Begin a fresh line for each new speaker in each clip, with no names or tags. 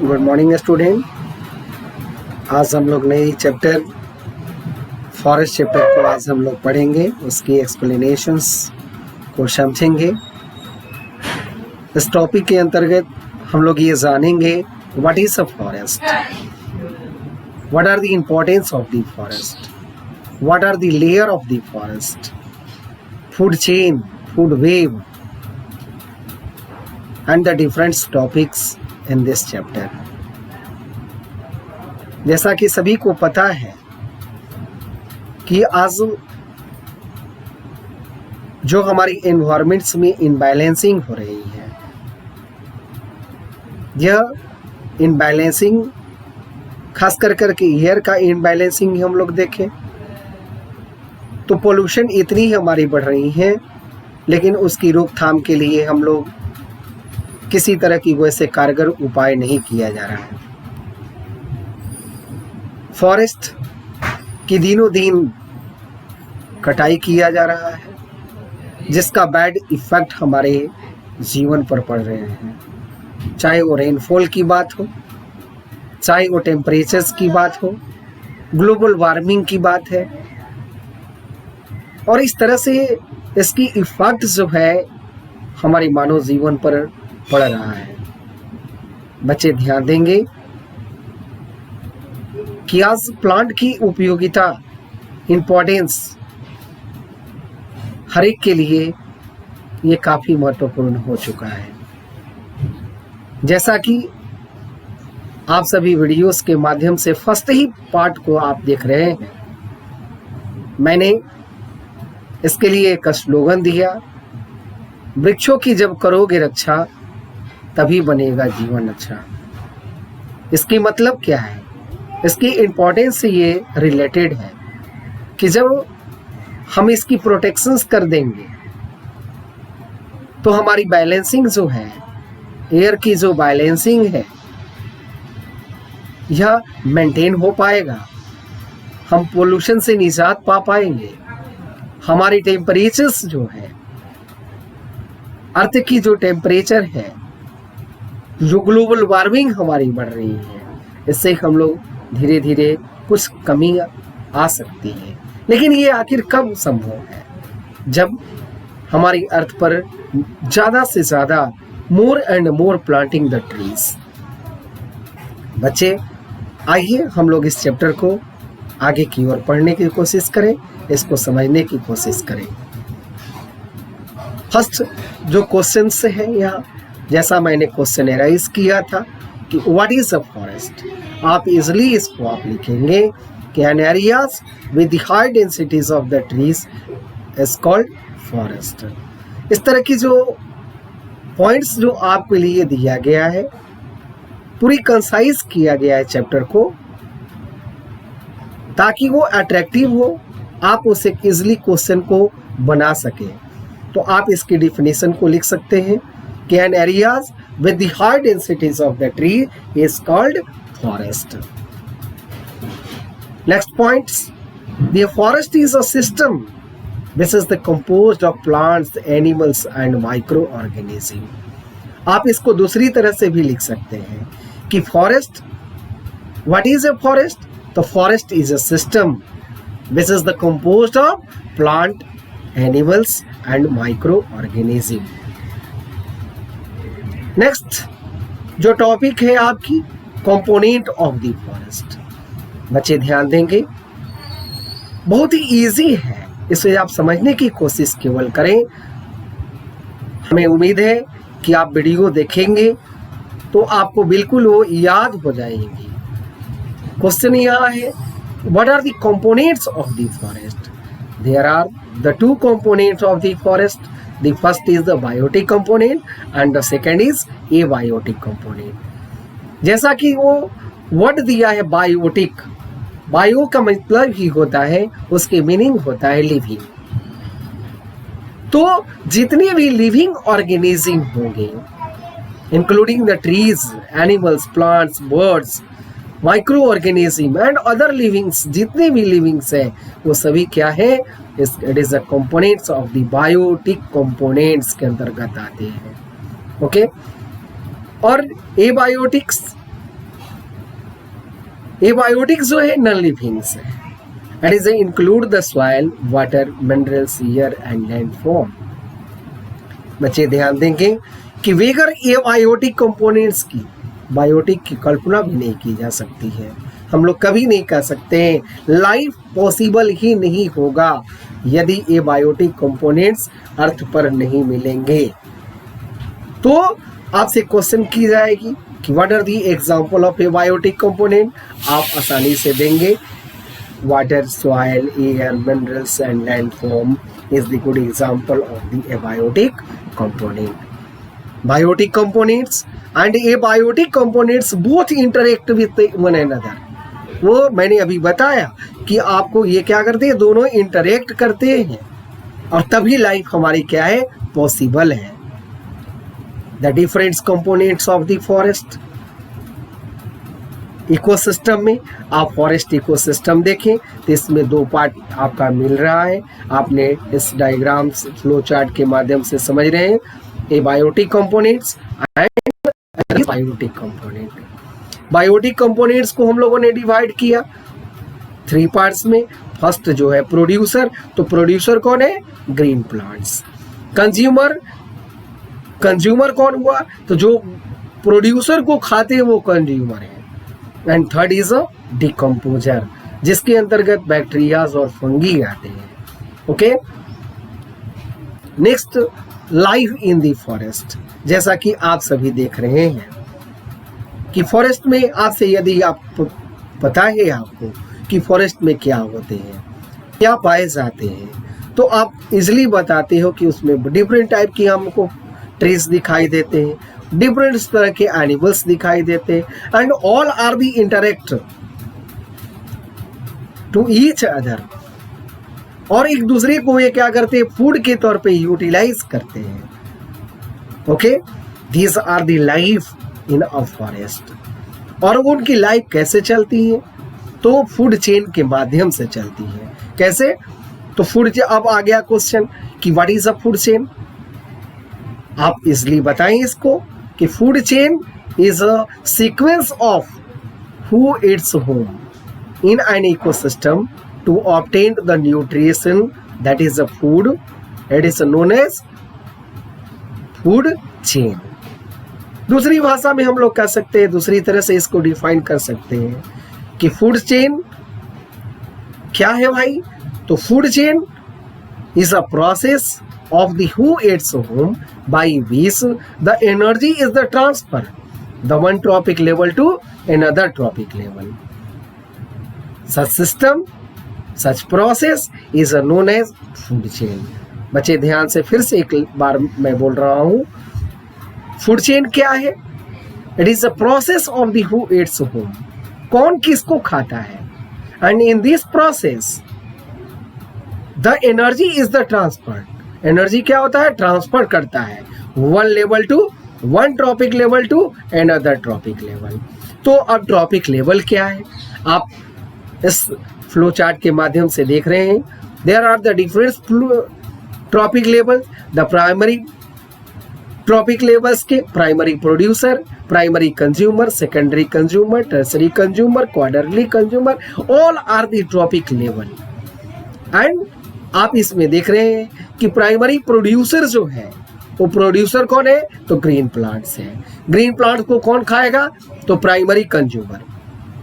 Good morning student. आज हम लोग नई चैप्टर फॉरेस्ट चैप्टर को आज हम लोग पढ़ेंगे, उसकी एक्सप्लेनेशंस को समझेंगे। इस टॉपिक के अंतर्गत हम लोग ये जानेंगे what is a forest, what are the importance of the forest, what are the layer of the forest, food chain, food web and the different topics in this chapter। जैसा कि सभी को पता है कि आज जो हमारी एनवायरमेंट्स में इनबैलेंसिंग हो रही है, यह इनबैलेंसिंग खास कर करके एयर का इनबैलेंसिंग हम लोग देखें तो पोल्यूशन इतनी हमारी बढ़ रही है, लेकिन उसकी रोकथाम के लिए हम लोग किसी तरह की वैसे कारगर उपाय नहीं किया जा रहा है। फॉरेस्ट की दिनों दिन कटाई किया जा रहा है, जिसका बैड इफेक्ट हमारे जीवन पर पड़ रहे हैं, चाहे वो रेनफॉल की बात हो, चाहे वो टेम्परेचर्स की बात हो, ग्लोबल वार्मिंग की बात है। और इस तरह से इसकी इफेक्ट जो है हमारे मानव जीवन पर पड़ रहा है। बच्चे ध्यान देंगे कि आज प्लांट की उपयोगिता, इंपॉर्टेंस हर एक के लिए ये काफी महत्वपूर्ण हो चुका है। जैसा कि आप सभी वीडियोस के माध्यम से फर्स्ट ही पार्ट को आप देख रहे हैं, मैंने इसके लिए एक स्लोगन दिया, वृक्षों की जब करोगे रक्षा तभी बनेगा जीवन अच्छा। इसकी मतलब क्या है, इसकी इम्पोर्टेंस से ये रिलेटेड है कि जब हम इसकी प्रोटेक्शंस कर देंगे तो हमारी बैलेंसिंग जो है, एयर की जो बैलेंसिंग है, यह मेंटेन हो पाएगा। हम पोल्यूशन से निजात पा पाएंगे। हमारी टेम्परेचर्स जो है, अर्थ की जो टेम्परेचर है, जो ग्लोबल वार्मिंग हमारी बढ़ रही है, इससे हम लोग धीरे धीरे कुछ कमी आ सकती है। लेकिन ये आखिर कब संभव है, जब हमारी अर्थ पर ज़्यादा से ज़्यादा मोर and more planting the trees. बच्चे आइए हम लोग इस चैप्टर को आगे की ओर पढ़ने की कोशिश करें, इसको समझने की कोशिश करें। फर्स्ट जो क्वेश्चन से है यहाँ, जैसा मैंने क्वेश्चन एराइज किया था कि व्हाट इज अ फॉरेस्ट, आप इजिली इसको आप लिखेंगे कि an areas with the high densities of the trees is called forest. इस तरह की जो पॉइंट्स जो आपके लिए दिया गया है, पूरी कंसाइज किया गया है चैप्टर को, ताकि वो अट्रैक्टिव हो, आप उसे इजिली क्वेश्चन को बना सके। तो आप इसकी डिफिनेशन को लिख सकते हैं कि an areas with the high densities of the tree is called forest. Next points, the forest is a system which is the composed of plants, animals and microorganisms. आप इसको दूसरी तरह से भी लिख सकते हैं कि forest, what is a forest? The forest is a system which is the composed of plant, animals and microorganisms. Next जो टॉपिक है आपकी कंपोनेंट ऑफ द फॉरेस्ट। बच्चे ध्यान देंगे, बहुत ही इजी है, इसे आप समझने की कोशिश केवल करें। हमें उम्मीद है कि आप वीडियो देखेंगे तो आपको बिल्कुल वो याद हो जाएंगी। क्वेश्चन यहाँ है, what are the components of the forest? There are the two components of the forest. The first is the biotic component and the second is abiotic component। जैसा कि वो वर्ड दिया है बायोटिक, बायो का मतलब ही होता है, उसके मीनिंग होता है लिविंग। तो जितने भी लिविंग ऑर्गेनिज्म होंगे, including the trees, animals, plants, birds, micro organism and other livings, जितने भी लिविंग्स है वो सभी क्या है, it is the components of the biotic components के अंतर्गत आते हैं। ओके। और एबायोटिक्स एबायोटिक्स जो है नॉन लिविंग्स है, that is include the soil, water, minerals, air and land form. बच्चे ध्यान देंगे कि बगैर एबायोटिक कंपोनेंट्स की बायोटिक की कल्पना भी नहीं की जा सकती है। हम लोग कभी नहीं कह सकते हैं, लाइफ पॉसिबल ही नहीं होगा यदि एबायोटिक कंपोनेंट्स अर्थ पर नहीं मिलेंगे। तो आपसे क्वेश्चन की जाएगी कि what are the example of abiotic component, आप आसानी से देंगे water, soil, air, minerals and land form is the good example of the abiotic component. Biotic components and abiotic components both interact with one another. वो मैंने अभी बताया कि आपको ये क्या करते हैं, दोनों इंटरेक्ट करते हैं और तभी लाइफ हमारी क्या है, पॉसिबल है। The different components of the forest ecosystem में, आप फॉरेस्ट इकोसिस्टम देखें तो इसमें दो पार्ट आपका मिल रहा है। आपने इस डायग्राम फ्लो चार्ट के माध्यम से समझ रहे हैं, abiotic components and biotic component. Biotic components को हम लोगों ने डिवाइड किया 3 पार्ट्स में। फर्स्ट जो है प्रोड्यूसर, तो प्रोड्यूसर कौन है, ग्रीन प्लांट्स। कंज्यूमर, कंज्यूमर कौन हुआ, तो जो प्रोड्यूसर को खाते हैं वो कंज्यूमर है। And third is a decomposer, जिसके अंतर्गत बैक्टीरियाज और फंगी आते हैं। Okay, next life in the forest. जैसा कि आप सभी देख रहे हैं कि फॉरेस्ट में आपसे यदि आप पता है आपको कि फॉरेस्ट में क्या होते हैं, क्या पाए जाते हैं, तो आप इजिली बताते हो कि उसमें डिफरेंट टाइप की हमको ट्रीज दिखाई देते हैं, डिफरेंट तरह के एनिमल्स दिखाई देते हैं and all are the interact to each other, और एक दूसरे को ये क्या करते हैं, फूड के तौर पे यूटिलाइज करते हैं। Okay, these are the life in a forest. और उनकी लाइफ कैसे चलती है, तो फूड चेन के माध्यम से चलती है। कैसे, तो फूड, अब आ गया क्वेश्चन कि what is a food chain. आप इसलिए बताएं इसको कि food chain is a sequence of who eats home in an ecosystem to obtain the nutrition that is a food, it is known as food chain। दूसरी भाषा में हम लोग कह सकते हैं, दूसरी तरह से इसको डिफाइन कर सकते हैं कि फूड चेन क्या है भाई, तो food chain is a process of the who its home by which the energy is the transfer the one tropic level to another tropic level। such system, such process is known as food chain। बच्चे ध्यान से फिर से एक बार मैं बोल रहा हूँ, फूड चेन क्या है, it is a process of the who eats whom, कौन किसको खाता है, and in this process the energy is the transfer. Energy क्या होता है, ट्रांसफर करता है one level to one trophic level to another trophic level. तो अब ट्रॉपिक लेवल क्या है, आप इस फ्लो चार्ट के माध्यम से देख रहे हैं। There are the different trophic level. The primary trophic levels के primary producer, primary consumer, secondary consumer, tertiary consumer, quarterly consumer, all are the trophic level. And आप इसमें देख रहे हैं कि प्राइमरी प्रोड्यूसर जो है, वो प्रोड्यूसर कौन है, तो ग्रीन प्लांट्स है। ग्रीन प्लांट्स को कौन खाएगा, तो primary consumer,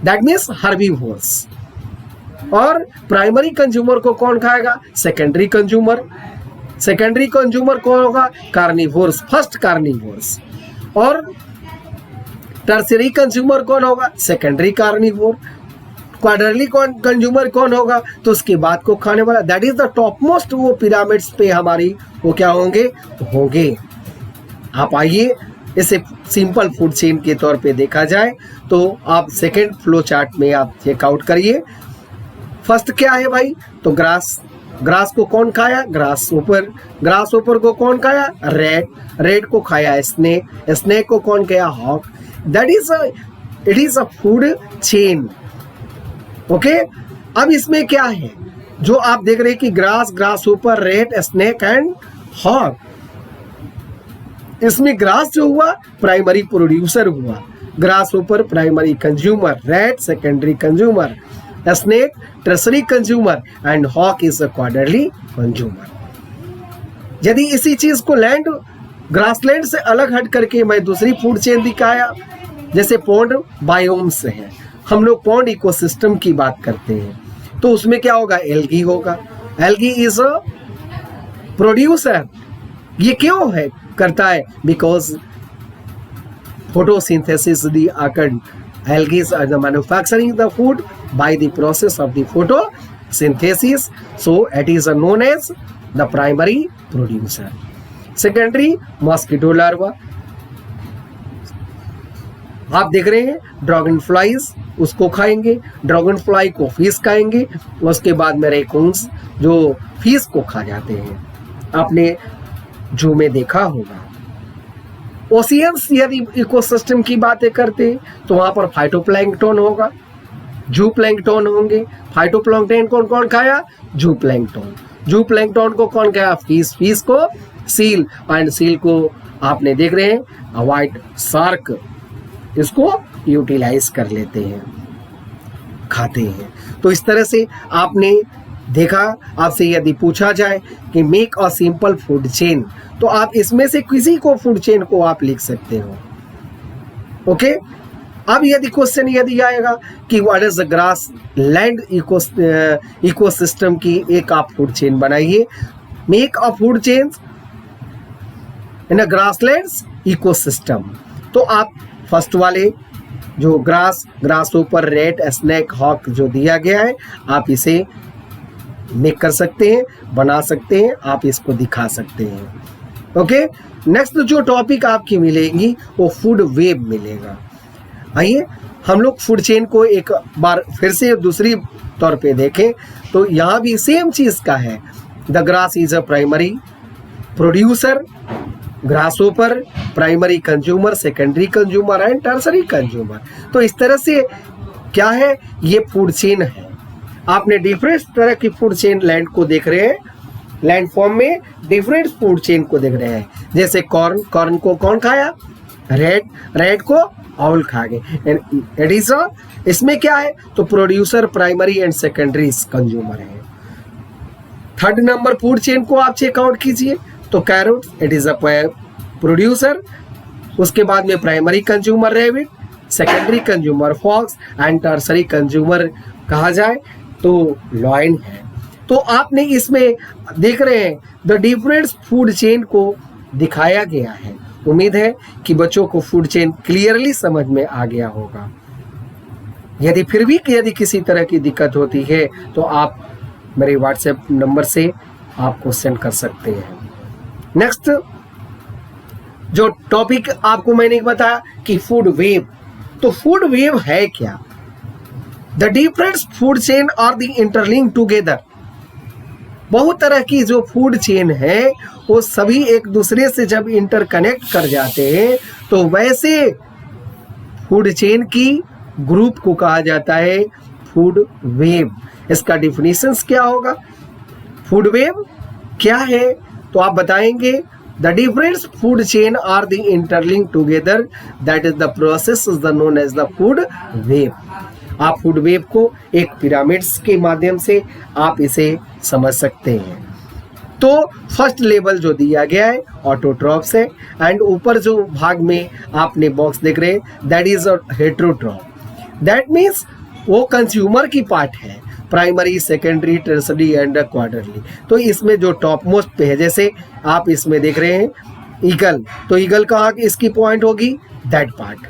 that means herbivores. और प्राइमरी कंज्यूमर को कौन खाएगा, सेकेंडरी कंज्यूमर। सेकेंडरी कंज्यूमर कौन होगा, कार्निवोर्स, फर्स्ट कार्निवोर्स। और टर्सरी कंज्यूमर कौन होगा, सेकेंडरी कार्निवोर। क्वार्टरली कंज्यूमर कौन होगा, तो उसके बाद को खाने वाला, that is the top most, वो पिरामिड्स पे हमारी वो क्या होंगे। आप आइए, इसे सिंपल फूड चेन के तौर पे देखा जाए तो आप सेकेंड फ्लो चार्ट में आप चेकआउट करिए। फर्स्ट क्या है भाई, तो ग्रास। ग्रास को कौन खाया, ग्रास ऊपर। ग्रास ऊपर को कौन खाया, रेड। रेड को खाया स्नेक। स्नेक को कौन खाया, hawk. That is it is a food chain. Okay, अब इसमें क्या है, जो आप देख रहे हैं कि ग्रास, ग्रास ऊपर, रेड, स्नेक एंड हॉक। इसमें ग्रास जो हुआ प्राइमरी प्रोड्यूसर हुआ, grasshopper primary consumer, rat secondary consumer, a snake tertiary consumer and hawk is a quarterly consumer. यदि इसी चीज को लैंड ग्रासलैंड से अलग हट करके मैं दूसरी फूड चेन दिखाया, जैसे पॉन्ड बायोम्स है, हम लोग पॉन्ड इकोसिस्टम की बात करते हैं, तो उसमें क्या होगा, एल्गी होगा। Algae is a producer. ये क्यों है करता है, because photosynthesis the occurred. Algae are the manufacturing the food by the process of the photosynthesis, so it is known as the primary producer. Secondary mosquito larva, आप देख रहे हैं dragon flies उसको खाएंगे, ड्रैगन फ्लाई को fish खाएंगे, उसके बाद में रैकून्स जो फिश को खा जाते हैं, आपने जू में देखा होगा। ओशियंस यदि इकोसिस्टम की बातें करते हैं तो वहां पर फाइटोप्लैंक्टन होगा, जू प्लैंक्टन होंगे। फाइटोप्लैंक्टन कौन कौन खाया, जू प्लैंक्टन। जू प्लैंक्टन को कौन खाया, फिश। फिश को सील, एंड सील को आपने देख रहे हैं व्हाइट शार्क, इसको यूटिलाइज कर लेते हैं, खाते हैं। तो इस तरह से आपने देखा। आपसे यदि पूछा जाए कि make a simple food chain, तो आप इसमें से किसी को फूड चेन को आप लिख सकते हो। ओके, अब यदि क्वेश्चन यदि आएगा कि what is the grass land ecosystem की एक आप फूड चेन बनाइए, make a food chain in a grasslands ecosystem, तो आप फर्स्ट वाले जो ग्रास ऊपर रेट स्नैक हॉक जो दिया गया है, आप इसे मेक कर सकते हैं, बना सकते हैं, आप इसको दिखा सकते हैं। ओके, नेक्स्ट जो टॉपिक आपकी मिलेगी वो फूड वेब मिलेगा। आइए हम लोग फूड चेन को एक बार फिर से दूसरी तौर पे देखें, तो यहाँ भी सेम चीज का है। The grass is a primary producer, grasshopper primary consumer, secondary consumer and tertiary consumer. तो इस तरह से क्या है, ये फूड चेन है। आपने डिफरेंट तरह की फूड चेन लैंड को देख रहे हैं, लैंड फॉर्म में डिफरेंट फूड चेन को देख रहे हैं। जैसे कॉर्न को कौन खाया, रेड को ऑल खा गए। इट इज इसमें क्या है, तो producer primary and secondary consumer है। थर्ड नंबर फूड चेन को आप चेकआउट कीजिए, तो carrot it is a producer, उसके बाद में primary consumer rabbit, secondary consumer fox and tertiary consumer कहा जाए तो लॉयन है। तो आपने इसमें देख रहे हैं द डिफरेंट फूड चेन को दिखाया गया है। उम्मीद है कि बच्चों को फूड चेन क्लियरली समझ में आ गया होगा। यदि फिर भी यदि किसी तरह की दिक्कत होती है तो आप मेरे व्हाट्सएप नंबर से आप क्वेश्चन कर सकते हैं। नेक्स्ट जो टॉपिक आपको मैंने बताया कि फूड वेब, तो फूड वेब है क्या, the different food chain are the interlink together. बहुत तरह की जो फूड चेन है वो सभी एक दूसरे से जब इंटरकनेक्ट कर जाते हैं तो वैसे फूड चेन की ग्रुप को कहा जाता है फूड वेब। इसका डिफिनेशंस क्या होगा, फूड वेब क्या है, तो आप बताएंगे the different food chain are the interlink together, that is the process is the known as the food web. आप फूड वेब को एक पिरामिड्स के माध्यम से आप इसे समझ सकते हैं। तो फर्स्ट लेवल जो दिया गया है ऑटोट्रॉप्स है, एंड ऊपर जो भाग में आपने बॉक्स देख रहे हैं that is a heterotroph, that means वो कंज्यूमर की पार्ट है, primary secondary tertiary and quarterly. तो इसमें जो टॉप मोस्ट पे है, जैसे आप इसमें देख रहे हैं ईगल, तो ईगल कहाँ इसकी पॉइंट होगी, दैट पार्ट।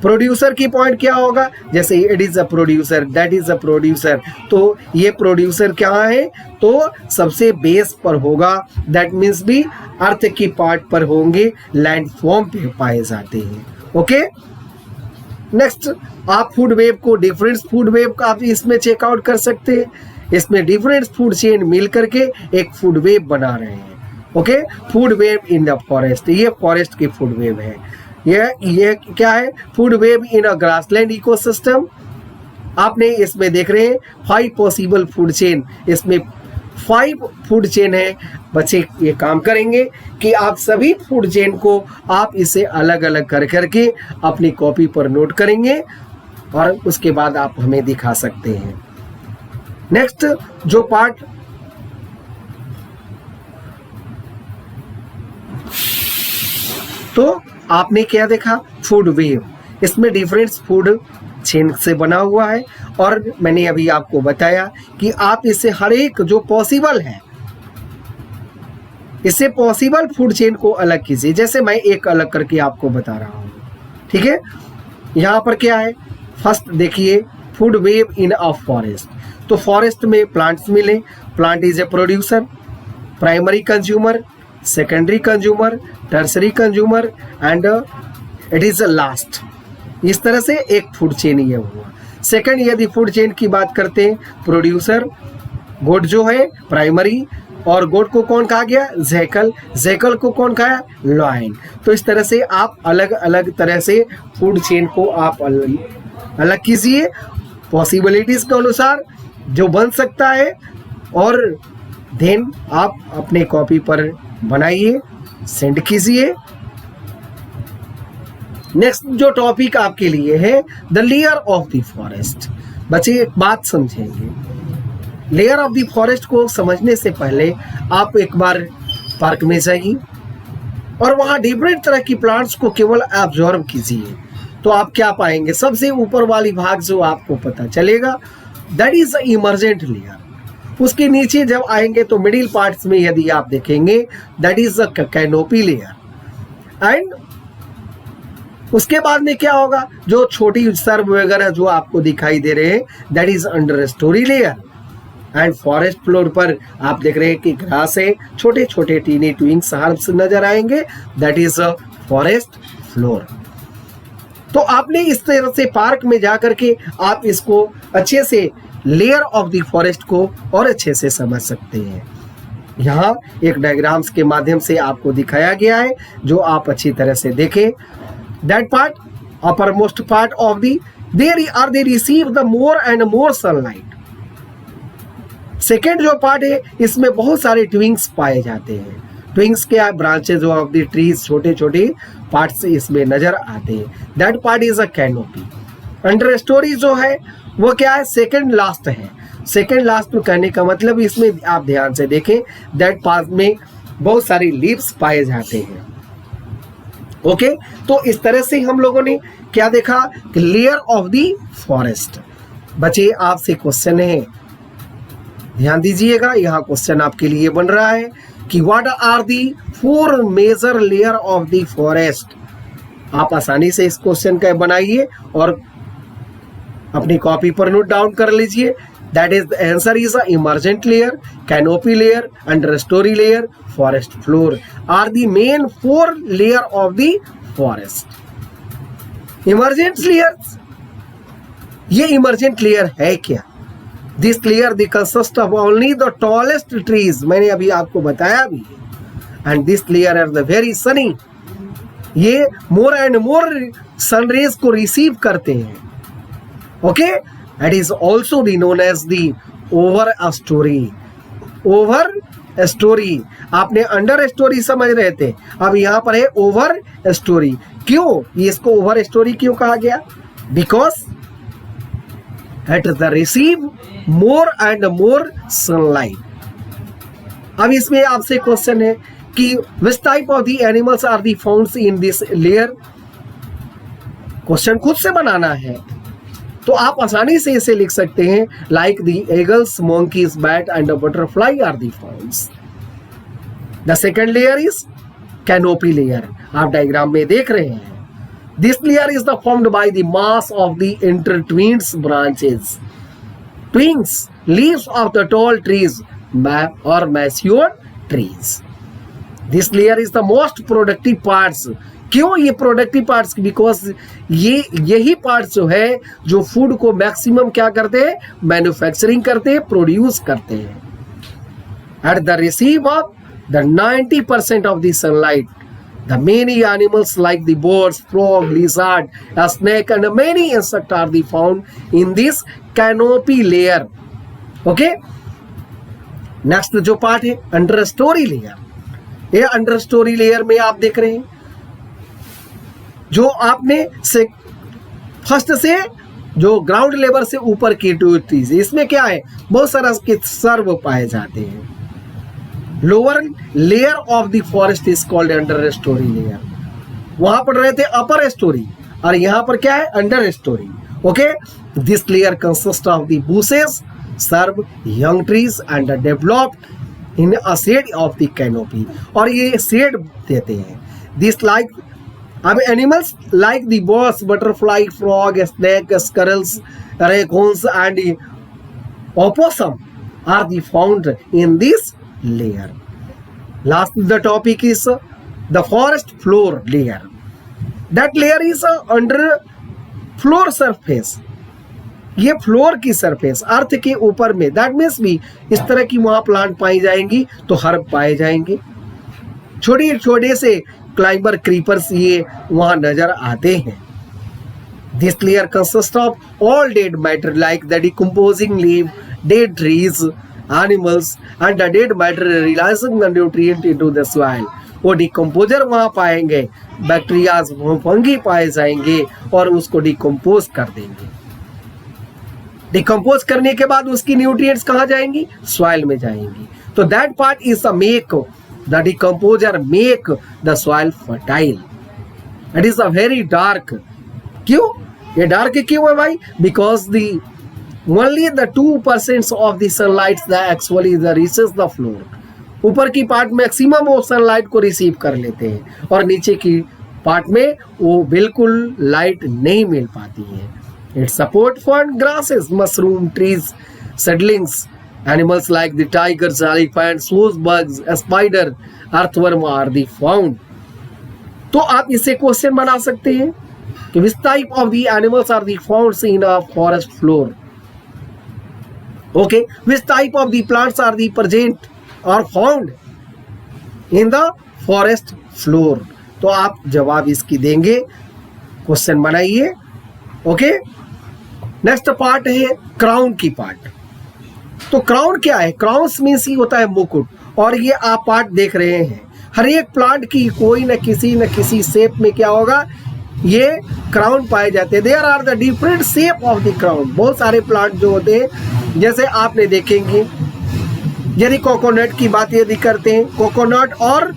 प्रोड्यूसर की पॉइंट क्या होगा, जैसे it is a producer, that is a producer, तो ये प्रोड्यूसर क्या है, तो सबसे बेस पर होगा, दैट मीन्स भी अर्थ की पार्ट पर होंगे, लैंड फॉर्म पे पाए जाते हैं। ओके, नेक्स्ट आप फूड वेब को डिफरेंट फूड वेब का आप इसमें चेकआउट कर सकते हैं। इसमें डिफरेंट फूड चेन मिल करके एक फूड वेब बना रहे हैं। Okay, food web in the forest, ये फॉरेस्ट की फूड वेब है। ये क्या है, फूड वेब इन अ ग्रासलैंड इकोसिस्टम। आपने इसमें देख रहे हैं 5 पॉसिबल फूड चेन, इसमें 5 फूड चेन है। बच्चे ये काम करेंगे कि आप सभी फूड चेन को आप इसे अलग अलग कर करके अपनी कॉपी पर नोट करेंगे और उसके बाद आप हमें दिखा सकते हैं। नेक्स्ट जो पार्ट तो आपने क्या देखा, फूड वेव। इसमें डिफरेंट फूड चेन से बना हुआ है और मैंने अभी आपको बताया कि आप इससे हर एक जो पॉसिबल है, इससे पॉसिबल फूड चेन को अलग कीजिए। जैसे मैं एक अलग करके आपको बता रहा हूँ, ठीक है। यहाँ पर क्या है, फर्स्ट देखिए, food wave in a forest. तो फॉरेस्ट में प्लांट्स मिले, plant is a producer, primary consumer, secondary consumer, tertiary consumer and it is a last. इस तरह से एक फूड चेन ये हुआ। सेकंड, यदि फूड चेन की बात करते हैं, प्रोड्यूसर गोट जो है प्राइमरी, और गोट को कौन कहा गया, जैकल, जैकल को कौन कहा, लॉयन। तो इस तरह से आप अलग अलग तरह से फूड चेन को आप अलग कीजिए पॉसिबिलिटीज के अनुसार जो बन सकता है, और देन आप अपने कॉपी पर बनाइए, सेंड कीजिए। नेक्स्ट जो टॉपिक आपके लिए है, the layer of the forest. बच्चे एक बात समझेंगे, लेयर ऑफ द फॉरेस्ट को समझने से पहले आप एक बार पार्क में जाइए और वहाँ डिफरेंट तरह की प्लांट्स को केवल ऑब्जर्व कीजिए। तो आप क्या पाएंगे, सबसे ऊपर वाली भाग जो आपको पता चलेगा, that is the emergent layer. उसके नीचे जब आएंगे तो मिडिल पार्ट्स में यदि आप देखेंगे, that is the canopy layer. And उसके बाद में क्या होगा, जो छोटी सर्व वगैरह जो आपको दिखाई दे रहे हैं, that is under story layer. And forest floor पर आप देख रहे हैं कि घास है, छोटे छोटे टीनी ट्विंग्स हर्ब्स नजर आएंगे, that is a forest floor. तो आपने इस तरह से पार्क में जाकर के आप इसको अच्छे से लेयर ऑफ द फॉरेस्ट को और अच्छे से समझ सकते हैं। यहाँ एक डायग्राम्स के माध्यम से आपको दिखाया गया है, जो आप अच्छी तरह से देखें। That part, uppermost part of the, they receive the more and more sunlight. Second जो पार्ट है, इसमें बहुत सारे ट्विंग्स पाए जाते हैं। ट्विंग्स क्या, ब्रांचेज ऑफ द ट्रीज, छोटे छोटे पार्ट्स इसमें नजर आते हैं। That part is a canopy. Under story जो है वो क्या है, सेकेंड लास्ट है। सेकेंड लास्ट कहने का मतलब, इसमें आप ध्यान से देखें, दैट पार्ट में बहुत सारी लीव्स पाए जाते हैं। ओके तो इस तरह से हम लोगों ने क्या देखा कि लेयर ऑफ द फॉरेस्ट। बच्चे आपसे क्वेश्चन है, ध्यान दीजिएगा, यहाँ क्वेश्चन आपके लिए बन रहा है कि what are the 4 major layer of the forest. आप आसानी से इस क्वेश्चन का बनाइए और अपनी कॉपी पर नोट डाउन कर लीजिए। That is the answer is a emergent layer, canopy layer, under story layer, forest floor are the main 4 layer of the forest. Emergent layers, ये इमर्जेंट लेयर है क्या? This layer the consist of only the tallest trees, मैंने अभी आपको बताया भी है। And this layer are the very sunny, ये more and more sun rays को रिसीव करते हैं। Okay, it is also the known as the over story. Over story, आपने अंडर स्टोरी समझ रहे थे, अब यहाँ पर है ओवर स्टोरी। क्यों ये इसको ओवर स्टोरी क्यों कहा गया? Because it the receive more and more sunlight. अब इसमें आपसे क्वेश्चन है कि which type of the animals are the found in this layer. Question खुद से बनाना है तो आप आसानी से इसे लिख सकते हैं, like the eagles, monkeys, bat and butterfly are the founds. The second layer is canopy layer, आप डायग्राम में देख रहे हैं। This layer is the formed by the mass of the intertwined branches, twigs, leaves of the tall trees और mature trees. This layer is the most productive parts. क्यों ये productive parts? Because ये यही parts जो है जो food को maximum क्या करते हैं, मैन्युफैक्चरिंग करते हैं, प्रोड्यूस करते हैं। At the receive of the 90% of the sunlight, the many animals like the birds, frog, lizard, snake and many insect are the found in this canopy layer. Okay, next जो part है under story layer, ये under story layer में आप देख रहे हैं जो आपने से फर्स्ट से जो ग्राउंड लेवल से ऊपर की ट्रीज, इसमें क्या है बहुत सारा के सर्व पाए जाते हैं। Lower layer of the forest is called under story layer, वहां पर रहते अपर स्टोरी और यहां पर क्या है under story. Okay, this layer consist of the bushes, serve young trees and developed in a shade of the canopy, और ये शेड देते हैं। दिस लाइक अब animals like the birds, butterfly, frog, snake, squirrels, raccoons and opossum are the found in this layer. Last the topic is the forest floor layer. That layer is under floor surface. ये floor की surface अर्थ के ऊपर में, that means भी इस तरह की वहां प्लांट पाई जाएंगी तो हर्ब पाए जाएंगे, छोटे छोटे से क्लाइंबर क्रीपर्स ये वहां नजर आते हैं। This layer consist of all dead matter like the decomposing leave, dead trees, animals and the dead matter releasing the nutrient into the soil. वो डिकम्पोजर वहाँ पाएंगे, बैक्टीरियाज फंगी पाए जाएंगे और उसको डिकम्पोज कर देंगे। डिकम्पोज करने के बाद उसकी न्यूट्रिएंट्स कहाँ जाएंगी, सॉइल में जाएंगी। तो that part is the make the decomposer make the soil fertile. It is a very dark. क्यों ये डार्क क्यों है भाई? Because the only the 2% of the sunlight that actually reaches the floor. ऊपर की पार्ट मैक्सिमम वो sunlight को receive कर लेते हैं और नीचे की पार्ट में वो बिल्कुल लाइट नहीं मिल पाती है। It support for grasses, mushroom, trees, seedlings, animals like the tigers, elephant, sloth bugs, spider, earthworm are the found. तो आप इससे क्वेश्चन बना सकते हैं कि which type of the animals are the found in a forest floor. Okay, which type of the plants are the present or found in the forest floor? तो आप जवाब इसकी देंगे, क्वेश्चन बनाइए। ओके, नेक्स्ट पार्ट है crown की part. तो crown क्या है? क्राउन मीन्स ही होता है मुकुट, और ये आप पार्ट देख रहे हैं हर एक प्लांट की कोई न किसी शेप में क्या होगा, ये क्राउन पाए जाते हैं। There are the different shape of the crown. बहुत सारे प्लांट जो होते हैं जैसे आपने देखेंगे, यदि कोकोनट की बात यदि करते हैं, कोकोनट और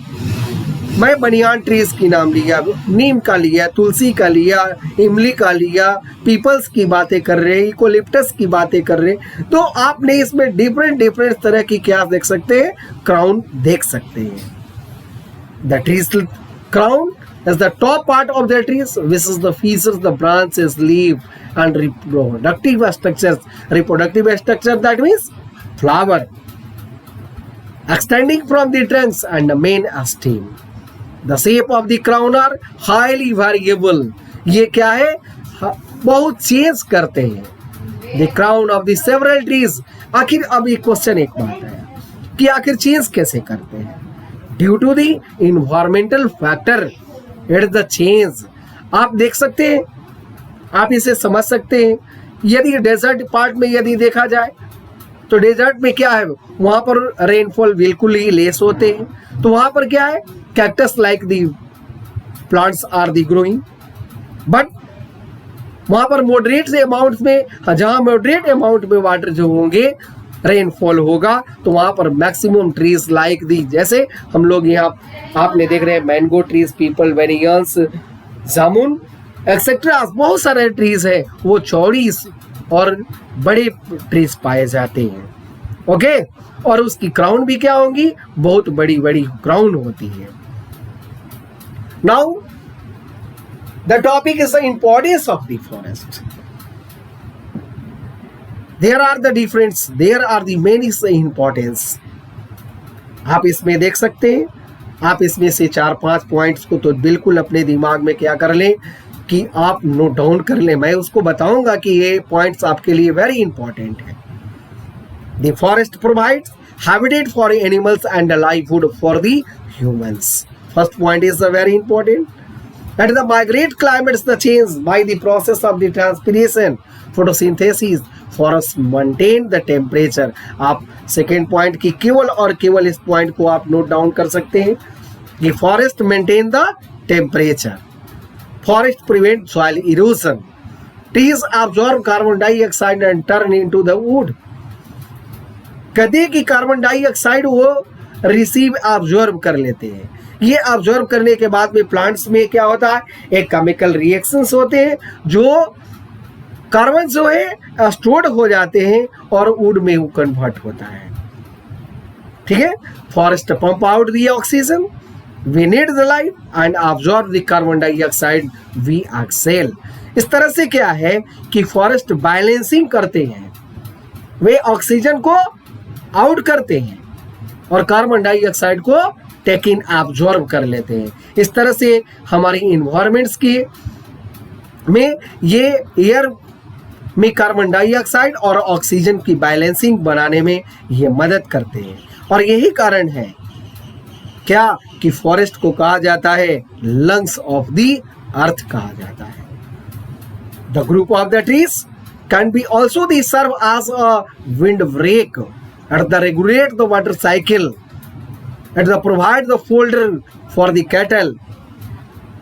मैं बनियान ट्रीज की नाम लिया, नीम का लिया, तुलसी का लिया, इमली का लिया, पीपल्स की बातें कर रहे हैं, इकोलिप्टस की बातें कर रहे हैं, तो आपने इसमें डिफरेंट तरह की क्या देख सकते हैं, क्राउन देख सकते हैं। The trees crown is the top part of the trees, which is the features, the branches, leaf and reproductive structures. Reproductive structure, that means flower extending from the trunks and the main stem. The shape of the crown are highly variable. ये क्या है, बहुत change करते हैं। The crown of the several trees. आखिर अब एक question एक बात है कि आखिर चेंज कैसे करते हैं? Due to the environmental factor, it the change. आप देख सकते हैं, आप इसे समझ सकते हैं। यदि डेजर्ट पार्ट में यदि देखा जाए तो डेजर्ट में क्या है, वहां पर रेनफॉल बिल्कुल ही लेस होते हैं, तो वहां पर क्या है, cactus like the plants are the growing, but वहां पर मॉडरेट अमाउंट में, जहां मॉडरेट अमाउंट में वाटर जो होंगे, रेनफॉल होगा, तो वहां पर मैक्सिमम ट्रीज लाइक दी, जैसे हम लोग यहाँ आपने देख रहे हैं मैंगो ट्रीज, पीपल, वेनियंस, जामुन एक्सेट्रा, बहुत सारे ट्रीज है, वो चौड़ी और बड़े ट्रीज पाए जाते हैं। ओके, और उसकी क्राउन भी क्या होंगी, बहुत बड़ी बड़ी क्राउन होती है। Now the topic is the importance of the forest. There are the many importance. आप इसमें देख सकते हैं, आप इसमें से 4-5 पॉइंट्स को तो बिल्कुल अपने दिमाग में क्या कर लें कि आप नोट डाउन कर लें। मैं उसको बताऊंगा कि ये पॉइंट्स आपके लिए वेरी इंपॉर्टेंट है। The forest provides habitat for animals and a livelihood for the humans. First point is very important. At the migrate climates, the change by the process of the transpiration, photosynthesis, forests maintain the temperature. आप second point की केवल और केवल इस point को आप note down कर सकते हैं कि forest maintain the temperature, forest prevent soil erosion, trees absorb carbon dioxide and turn into the wood. कहते हैं कि कार्बन डाइऑक्साइड वो रिसीव ऑब्जर्व कर लेते हैं. ये ऑब्जर्व करने के बाद में प्लांट्स में क्या होता है, एक केमिकल रिएक्शंस होते हैं जो कार्बन जो है स्टोर्ड हो जाते हैं और वुड में वो कन्वर्ट होता है. ठीक है. Forest pump out the oxygen, we need the life and observe the carbon dioxide, we exhale. इस तरह से क्या है कि फॉरेस्ट बैलेंसिंग करते हैं, वे ऑक्सीजन को आउट करते हैं और कार्बन डाइऑक्साइड को टेक इन ऑब्जर्व कर लेते हैं. इस तरह से हमारी इन्वायरमेंट्स की में ये एयर में कार्बन डाइऑक्साइड और ऑक्सीजन की बैलेंसिंग बनाने में ये मदद करते हैं. और यही कारण है क्या कि फॉरेस्ट को कहा जाता है लंग्स ऑफ द अर्थ कहा जाता है. The group of the trees can be also the serve as a wind break at the regulate the water cycle, at the provide the fodder for the cattle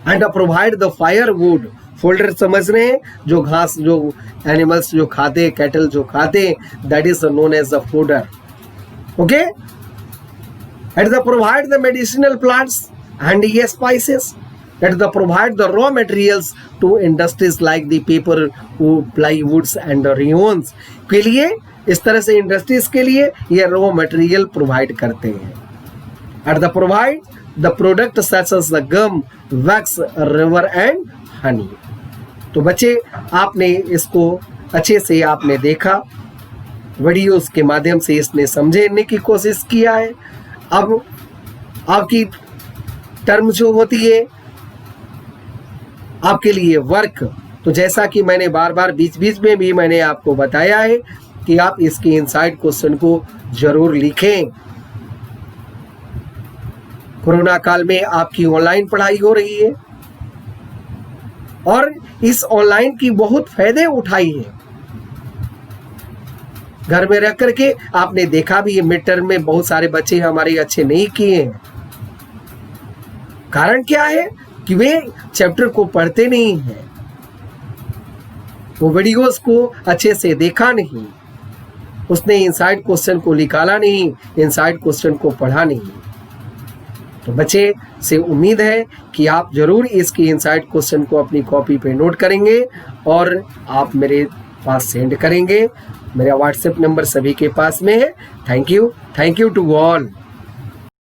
and provide the fire wood. Fodder समझ रहे हैं, जो घास जो animals जो खाते हैं, cattle जो खाते हैं, that is known as the fodder. Okay. At the provide the medicinal plants and ये spices, at the provide the raw materials to industries like the paper, plywoods and rayons के लिए. इस तरह से इंडस्ट्रीज के लिए ये रॉ मटेरियल प्रोवाइड करते हैं. At the provide the product such as the gum, wax, rubber and honey. तो बच्चे आपने इसको अच्छे से आपने देखा, वीडियोस के माध्यम से इसने समझने की कोशिश किया है. अब आपकी टर्म जो होती है आपके लिए वर्क, तो जैसा कि मैंने बार बार बीच बीच में भी मैंने आपको बताया है कि आप इसके इनसाइड क्वेश्चन को जरूर लिखें. कोरोना काल में आपकी ऑनलाइन पढ़ाई हो रही है और इस ऑनलाइन की बहुत फायदे उठाई है. घर में रह करके आपने देखा भी, ये मिड टर्म में बहुत सारे बच्चे हमारे अच्छे नहीं किए हैं. कारण क्या है कि वे चैप्टर को पढ़ते नहीं हैं, वो वीडियोस को अच्छे से देखा नहीं, उसने इनसाइड क्वेश्चन को निकाला नहीं, इनसाइड क्वेश्चन को पढ़ा नहीं. तो बच्चे से उम्मीद है कि आप जरूर इसकी इनसाइड क्वेश्चन को अपनी कॉपी पे नोट करेंगे और आप मेरे पास सेंड करेंगे. मेरा व्हाट्सएप नंबर सभी के पास में है. Thank you to all.